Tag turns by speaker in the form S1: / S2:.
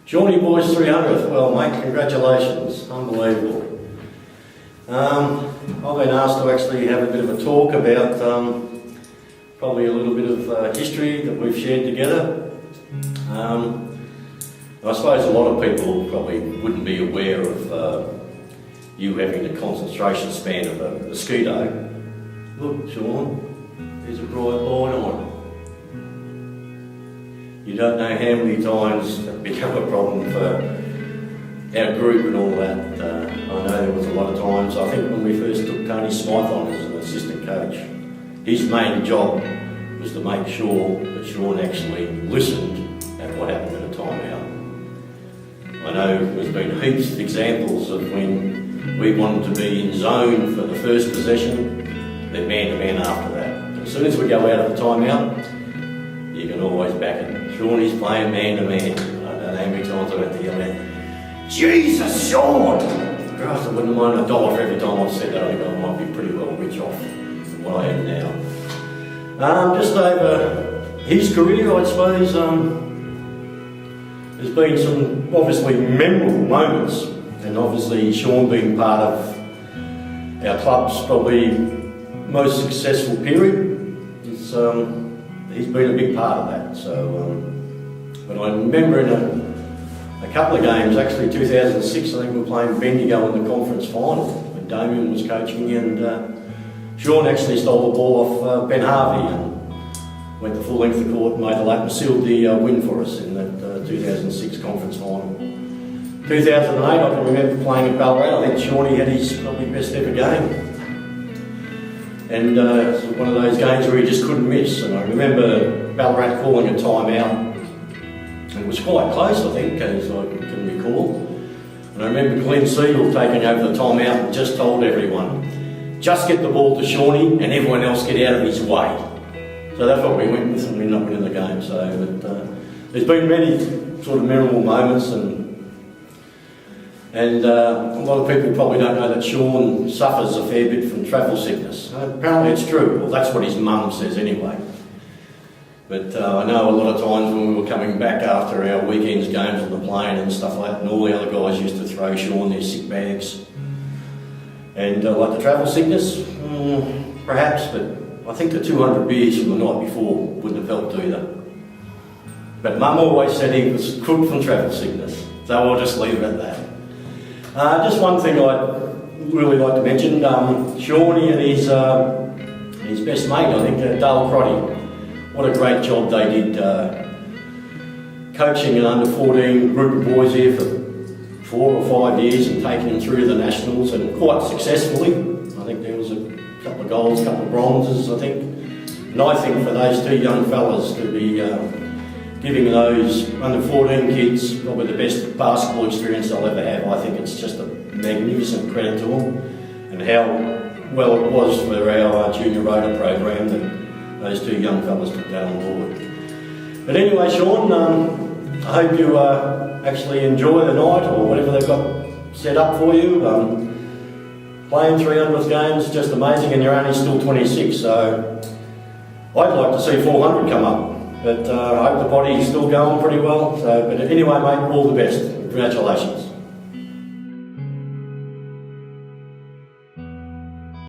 S1: Shawnee boys 300th, well mate, congratulations, unbelievable. I've been asked to actually have a bit of a talk about probably a little bit of history that we've shared together. I suppose a lot of people probably wouldn't be aware of you having the concentration span of a mosquito. Look, Sean, there's a bright light on. You don't know how many times it's become a problem for our group and all that. I know there was a lot of times, I think when we first took Tony Smythe on as an assistant coach, his main job was to make sure that Sean actually listened at what happened in a timeout. I know there's been heaps of examples of when we wanted to be in zone for the first possession, then man-to-man after that. As soon as we go out of the timeout, you can always back it. Shawnee's playing man-to-man. I don't know how many times I've had to yell out, "Jesus, Sean!" Christ, I wouldn't mind a dollar for every time I've said that. I think I might be pretty well rich off from what I am now. Just over his career, I suppose, there's been some obviously memorable moments, and obviously Sean being part of our club's probably most successful period. He's been a big part of that. So, but I remember in a couple of games, actually 2006, I think we were playing Bendigo in the conference final when Damien was coaching, and Sean actually stole the ball off Ben Harvey and went the full length of the court and made the lap and sealed the win for us in that 2006 conference final. 2008, I can remember playing at Ballarat. I think Shawnee had his probably best ever game. And it was one of those games where he just couldn't miss. And I remember Ballarat calling a timeout. And it was quite close, I think, as I can recall. And I remember Glenn SEABL taking over the timeout and just told everyone, just get the ball to Shawnee and everyone else get out of his way. So that's what we went with, and we ended up winning the game. So there's been many sort of memorable moments, and a lot of people probably don't know that Sean suffers a fair bit from travel sickness. Apparently it's true, well that's what his mum says anyway. But I know a lot of times when we were coming back after our weekends games on the plane and stuff like that, and all the other guys used to throw Sean their sick bags. And like the travel sickness, perhaps, but I think the 200 beers from the night before wouldn't have helped either. But Mum always said he was cooked from travel sickness, so I'll just leave it at that. Just one thing I'd really like to mention, Shawnee and his best mate, I think, Dale Crotty. What a great job they did coaching an under-14 group of boys here for 4 or 5 years and taking them through the nationals, and quite successfully. I think there was a couple of golds, a couple of bronzes, I think. And I think for those two young fellas to be giving those under-14 kids probably the best basketball experience they'll ever have, I think it's just a magnificent credit to them, and how well it was for our junior rota program that those two young fellas took that on board. But anyway, Sean, I hope you actually enjoy the night or whatever they've got set up for you. Playing 300th games is just amazing, and you're only still 26, so I'd like to see 400 come up. But I hope the body's still going pretty well. But anyway, mate, all the best. Congratulations.